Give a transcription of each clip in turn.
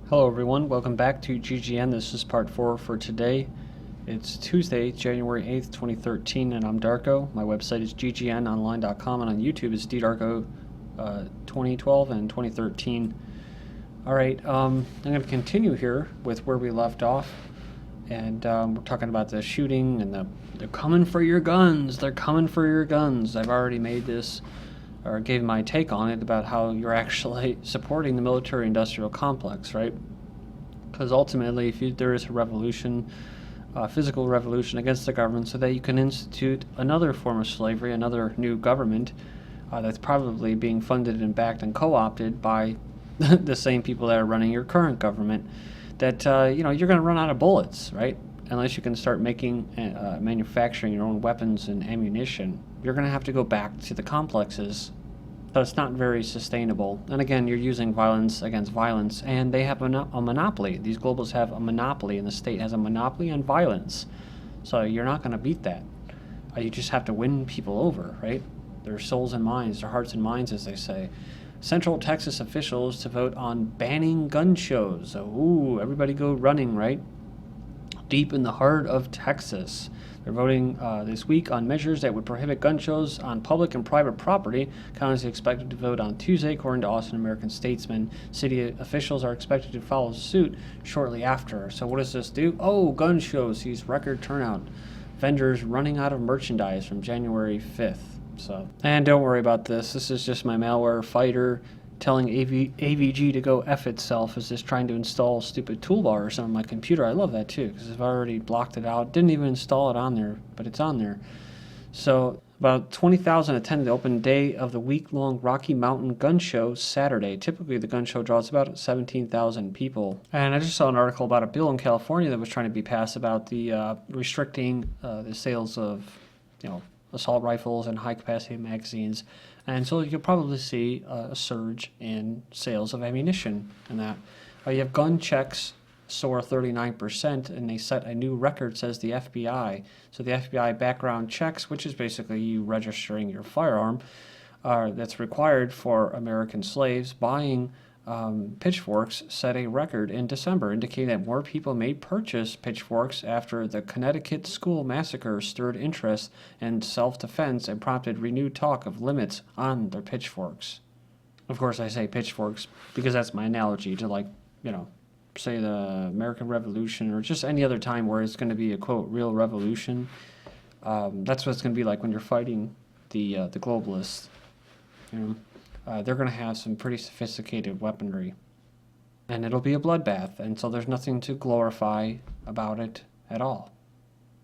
Hello everyone, welcome back to GGN. This is part 4 for today. It's Tuesday, January 8th, 2013, and I'm Darko. My website is ggnonline.com, and on YouTube is ddarko 2012 and 2013. Alright, I'm going to continue here with where we left off, and we're talking about the shooting, and they're coming for your guns, they're coming for your guns. I've already made this, or gave my take on it, about how you're actually supporting the military-industrial complex, right? Because ultimately, if there is a revolution, physical revolution against the government, so that you can institute another form of slavery, another new government that's probably being funded and backed and co-opted by the same people that are running your current government, that you're going to run out of bullets, right? Unless you can start making, manufacturing your own weapons and ammunition, you're going to have to go back to the complexes. So it's not very sustainable. And again, you're using violence against violence, and they have a monopoly. These globals have a monopoly, and the state has a monopoly on violence. So you're not going to beat that. You just have to win people over, right? Their souls and minds, their hearts and minds, as they say. Central Texas officials to vote on banning gun shows. So, ooh, everybody go running, right? Deep in the heart of Texas. They're voting this week on measures that would prohibit gun shows on public and private property. Counties are expected to vote on Tuesday, according to Austin American Statesman. City officials are expected to follow suit shortly after. So what does this do? Oh, gun shows sees record turnout. Vendors running out of merchandise from January 5th. So, and don't worry about this. This is just my malware fighter telling AVG to go F itself as just trying to install a stupid toolbar or something on my computer. I love that too, because I've already blocked it out. Didn't even install it on there, but it's on there. So about 20,000 attended the open day of the week-long Rocky Mountain Gun Show Saturday. Typically, the gun show draws about 17,000 people. And I just saw an article about a bill in California that was trying to be passed about the restricting the sales of, assault rifles and high-capacity magazines. And so you'll probably see a surge in sales of ammunition and that. You have gun checks soar 39%, and they set a new record, says the FBI. So the FBI background checks, which is basically you registering your firearm, that's required for American slaves buying pitchforks, set a record in December, indicating that more people may purchase pitchforks after the Connecticut school massacre stirred interest in self-defense and prompted renewed talk of limits on their pitchforks. Of course, I say pitchforks because that's my analogy to, say the American Revolution or just any other time where it's going to be a, quote, real revolution. That's what it's going to be like when you're fighting the globalists, they're going to have some pretty sophisticated weaponry. And it'll be a bloodbath, and so there's nothing to glorify about it at all.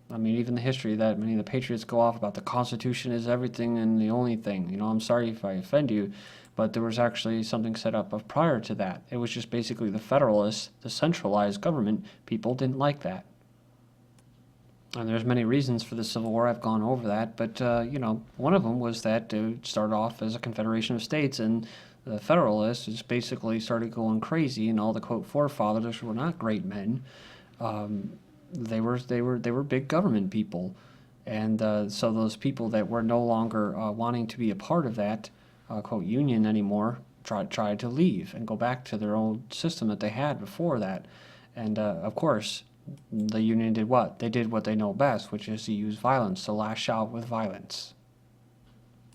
I mean, even the history of that, the Patriots go off about the Constitution is everything and the only thing. I'm sorry if I offend you, but there was actually something set up prior to that. It was just basically the Federalists, the centralized government. People didn't like that. And there's many reasons for the Civil War. I've gone over that. But, one of them was that it started off as a confederation of states, and the Federalists just basically started going crazy, and all the, quote, forefathers were not great men. They were big government people. And so those people that were no longer wanting to be a part of that, quote, union anymore, tried to leave and go back to their old system that they had before that. And, of course, the Union did what? They did what they know best, which is to use violence, to lash out with violence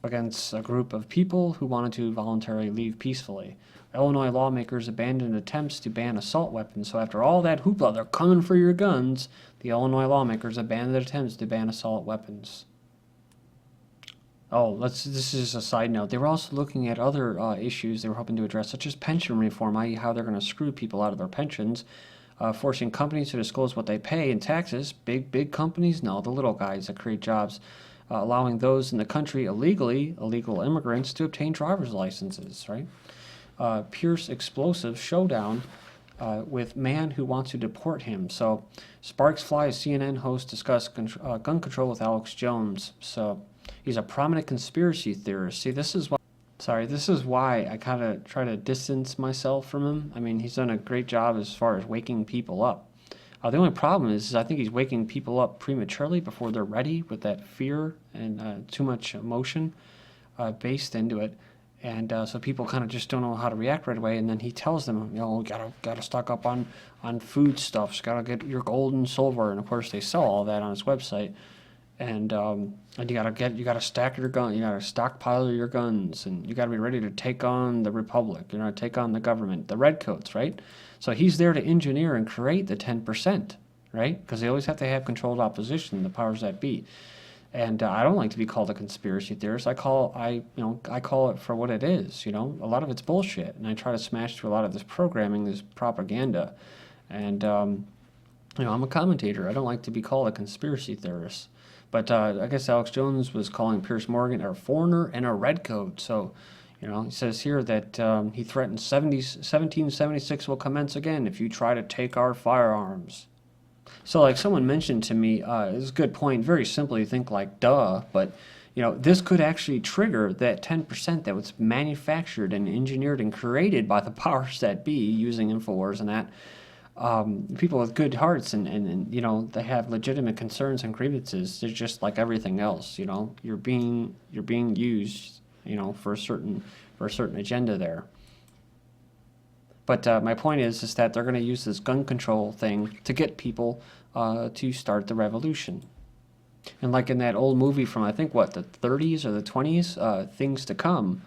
against a group of people who wanted to voluntarily leave peacefully. Illinois lawmakers abandoned attempts to ban assault weapons. So after all that hoopla, they're coming for your guns, the Illinois lawmakers abandoned attempts to ban assault weapons. Oh, this is just a side note. They were also looking at other issues they were hoping to address, such as pension reform, i.e. how they're going to screw people out of their pensions. Forcing companies to disclose what they pay in taxes. Big companies? No, the little guys that create jobs. Allowing those in the country illegal immigrants, to obtain driver's licenses, right? Piers EXPLOSIVE showdown with man who wants to deport him. So sparks fly as CNN host discuss gun control with Alex Jones. So he's a prominent conspiracy theorist. See, this is why I kind of try to distance myself from him. He's done a great job as far as waking people up. The only problem is I think he's waking people up prematurely before they're ready with that fear and too much emotion based into it. And so people kind of just don't know how to react right away. And then he tells them, gotta stock up on foodstuffs, gotta get your gold and silver. And of course, they sell all that on his website. And you gotta stack your gun, you gotta stockpile your guns, and you gotta be ready to take on the Republic, take on the government, the redcoats, right? So he's there to engineer and create the 10%, right? Because they always have to have controlled opposition, the powers that be. And I don't like to be called a conspiracy theorist. I call it for what it is. A lot of it's bullshit, and I try to smash through a lot of this programming, this propaganda. And I'm a commentator. I don't like to be called a conspiracy theorist. But I guess Alex Jones was calling Piers Morgan a foreigner and a redcoat. So, he says here that he threatens 1776 will commence again if you try to take our firearms. So like someone mentioned to me, it's a good point. Very simply, think like, duh, but this could actually trigger that 10% that was manufactured and engineered and created by the powers that be using InfoWars and that. People with good hearts and they have legitimate concerns and grievances. They're just like everything else. You're being used for a certain agenda there. But my point is that they're going to use this gun control thing to get people to start the revolution. And like in that old movie from, I think, the 30s or the 20s, Things to Come,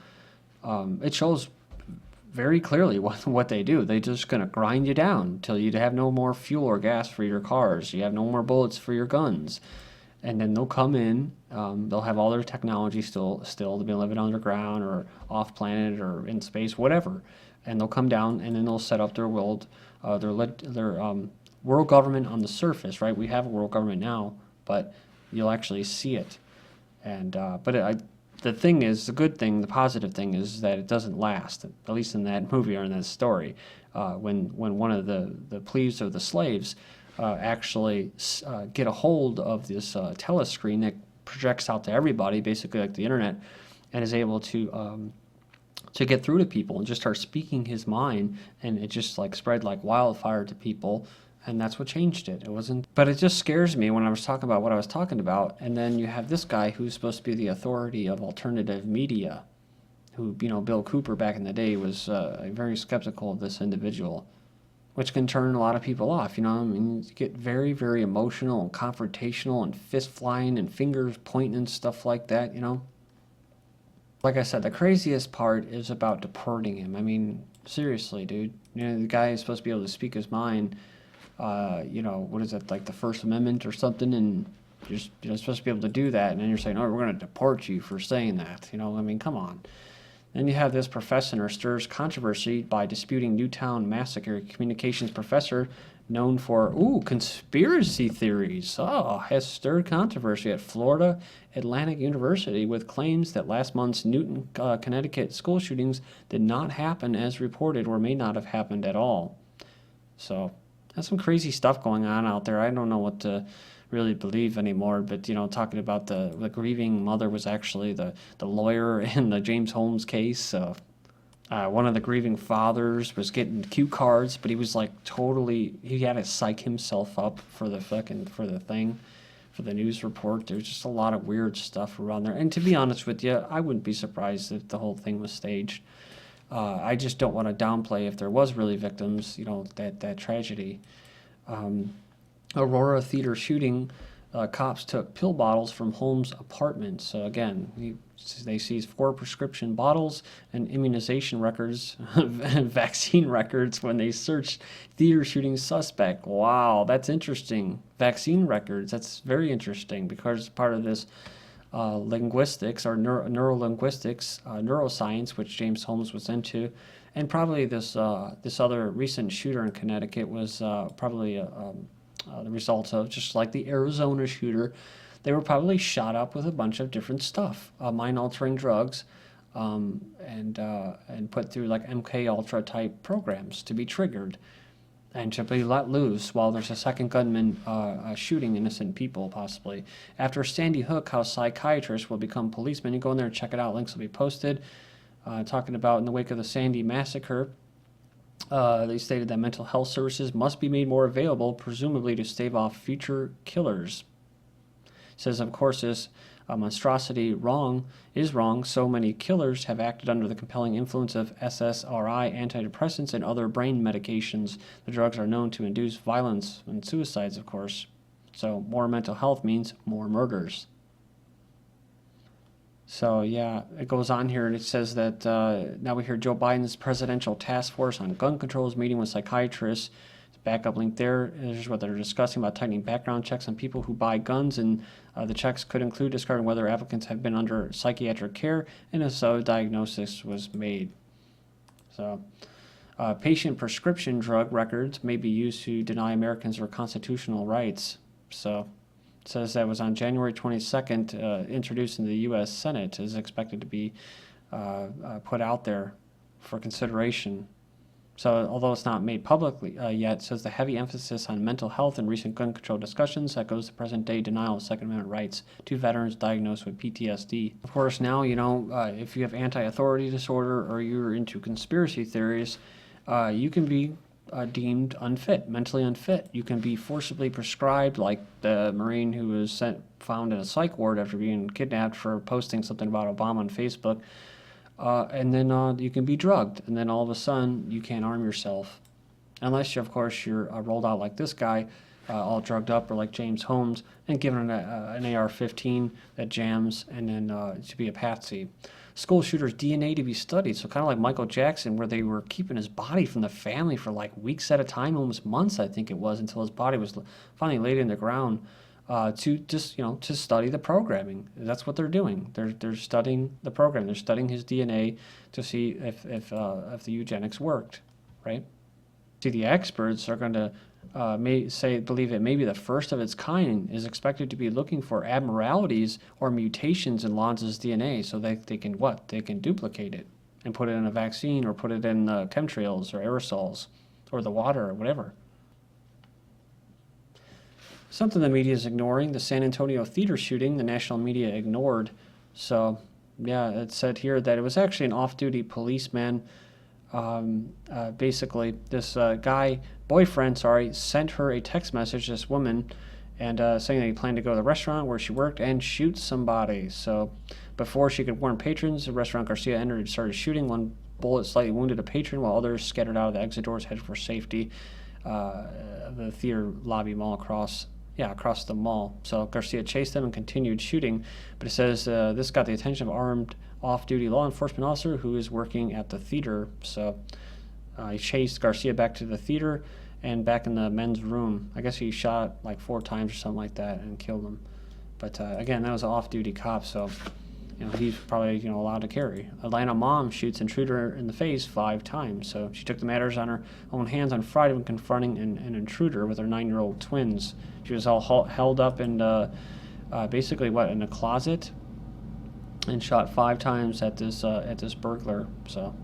it shows very clearly what they do. They're just going to grind you down until you have no more fuel or gas for your cars. You have no more bullets for your guns. And then they'll come in, they'll have all their technology still. They'll be living underground or off planet or in space, whatever. And they'll come down and then they'll set up their world government on the surface, right? We have a world government now, but you'll actually see it. And the thing is, the good thing, the positive thing is that it doesn't last. At least in that movie or in that story, when one of the plebes or the slaves actually get a hold of this telescreen that projects out to everybody, basically like the internet, and is able to get through to people and just start speaking his mind, and it just like spread like wildfire to people, and that's what changed it. It wasn't, but it just scares me when I was talking about what I was talking about, and then you have this guy who's supposed to be the authority of alternative media, who, Bill Cooper back in the day was very skeptical of this individual, which can turn a lot of people off. You get very, very emotional and confrontational and fist flying and fingers pointing and stuff like that, Like I said, the craziest part is about deporting him. Seriously, dude. The guy is supposed to be able to speak his mind. What is it, like the First Amendment or something? And you're supposed to be able to do that. And then you're saying, oh, we're going to deport you for saying that. Come on. Then you have this professor stirs controversy by disputing Newtown massacre. Communications professor known for, conspiracy theories. Has stirred controversy at Florida Atlantic University with claims that last month's Newton, Connecticut school shootings did not happen as reported or may not have happened at all. So that's some crazy stuff going on out there. I don't know what to really believe anymore, but talking about the grieving mother was actually the lawyer in the James Holmes case. One of the grieving fathers was getting cue cards, but he was like he had to psych himself up for the news report. There's just a lot of weird stuff around there. And to be honest with you, I wouldn't be surprised if the whole thing was staged. I just don't want to downplay if there was really victims, that tragedy. Aurora theater shooting, cops took pill bottles from Holmes' apartment. So again, they seized 4 prescription bottles and immunization records, vaccine records when they searched theater shooting suspect. Wow, that's interesting. Vaccine records, that's very interesting because part of this linguistics or neurolinguistics, neuroscience, which James Holmes was into, and probably this other recent shooter in Connecticut was probably the result of, just like the Arizona shooter, they were probably shot up with a bunch of different stuff, mind-altering drugs, and put through like MK Ultra type programs to be triggered and to be let loose while there's a second gunman shooting innocent people, possibly. After Sandy Hook, how psychiatrists will become policemen. You go in there and check it out. Links will be posted. Talking about in the wake of the Sandy massacre, they stated that mental health services must be made more available, presumably to stave off future killers. It says, of course, this monstrosity is wrong. So many killers have acted under the compelling influence of SSRI, antidepressants, and other brain medications. The drugs are known to induce violence and suicides, of course. So more mental health means more murders. So yeah, it goes on here and it says that now we hear Joe Biden's presidential task force on gun control is meeting with psychiatrists. Backup link there. Here's what they're discussing about tightening background checks on people who buy guns, and the checks could include discarding whether applicants have been under psychiatric care, and if so, diagnosis was made. So, patient prescription drug records may be used to deny Americans their constitutional rights. So, it says that was on January 22nd, introduced in the U.S. Senate, is expected to be put out there for consideration. So, although it's not made publicly yet, it says the heavy emphasis on mental health in recent gun control discussions echoes the present-day denial of Second Amendment rights to veterans diagnosed with PTSD. Of course, now, if you have anti-authority disorder or you're into conspiracy theories, you can be deemed unfit, mentally unfit. You can be forcibly prescribed, like the Marine who was found in a psych ward after being kidnapped for posting something about Obama on Facebook. And then you can be drugged, and then all of a sudden you can't arm yourself, unless of course you're rolled out like this guy, all drugged up, or like James Holmes, and given an AR-15 that jams, and then to be a patsy. School shooter's DNA to be studied, so kind of like Michael Jackson, where they were keeping his body from the family for like weeks at a time, almost months I think it was, until his body was finally laid in the ground. To just to study the programming. That's what they're doing. They're studying the program. They're studying his DNA to see if the eugenics worked, right? See, the experts are going to believe it may be the first of its kind, is expected to be looking for abnormalities or mutations in Lanza's DNA, so they can what? They can duplicate it and put it in a vaccine, or put it in chemtrails or aerosols or the water or whatever. Something the media is ignoring, the San Antonio theater shooting, the national media ignored. So, yeah, it said here that it was actually an off-duty policeman. Basically, this boyfriend, sent her a text message, this woman, and saying that he planned to go to the restaurant where she worked and shoot somebody. So, before she could warn patrons, the restaurant Garcia entered and started shooting. One bullet slightly wounded a patron, while others scattered out of the exit doors, headed for safety. The theater lobby mall across the mall. So Garcia chased them and continued shooting, but it says this got the attention of armed off-duty law enforcement officer who is working at the theater. So he chased Garcia back to the theater and back in the men's room. I guess he shot like 4 times or something like that and killed him. But again, that was an off-duty cop, so he's probably allowed to carry. Atlanta mom shoots intruder in the face 5 times. So she took the matters on her own hands on Friday when confronting an intruder with her 9-year-old twins. She was all held up in basically in a closet, and shot 5 times at this burglar. So,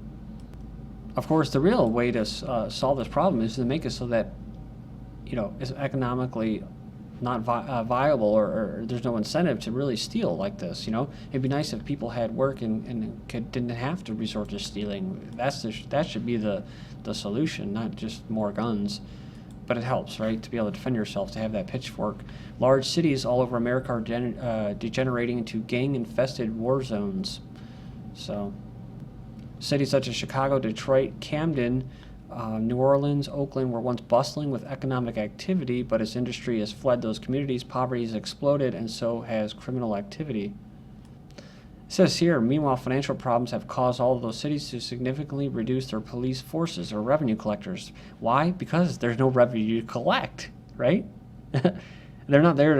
of course, the real way to solve this problem is to make it so that it's economically not viable, or there's no incentive to really steal like this. It'd be nice if people had work and didn't have to resort to stealing. That should be the solution, not just more guns. But it helps, right, to be able to defend yourself, to have that pitchfork. Large cities all over America are degenerating into gang-infested war zones. So, cities such as Chicago, Detroit, Camden, New Orleans, Oakland were once bustling with economic activity, but as industry has fled those communities, poverty has exploded, and so has criminal activity. It says here, meanwhile, financial problems have caused all of those cities to significantly reduce their police forces or revenue collectors. Why? Because there's no revenue to collect, right? They're not there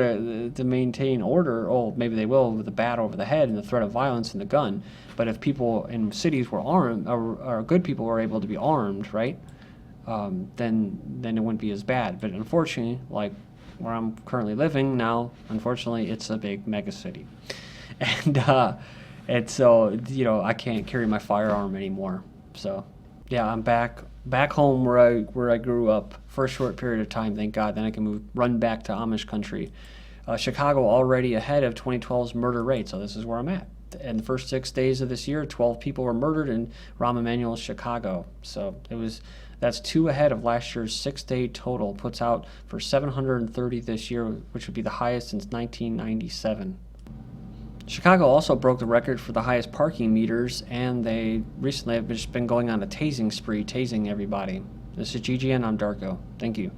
to maintain order. Oh, maybe they will with the bat over the head and the threat of violence and the gun. But if people in cities were armed, or good people were able to be armed, right, then it wouldn't be as bad. But unfortunately, like where I'm currently living now, unfortunately, it's a big mega city. And so, I can't carry my firearm anymore. So, yeah, I'm back home where I grew up for a short period of time, thank God. Then I can run back to Amish country. Chicago already ahead of 2012's murder rate, so this is where I'm at. In the first 6 days of this year, 12 people were murdered in Rahm Emanuel, Chicago. So that's 2 ahead of last year's 6-day total. Puts out for 730 this year, which would be the highest since 1997. Chicago also broke the record for the highest parking meters, and they recently have just been going on a tasing spree, tasing everybody. This is GGN, I'm Darko. Thank you.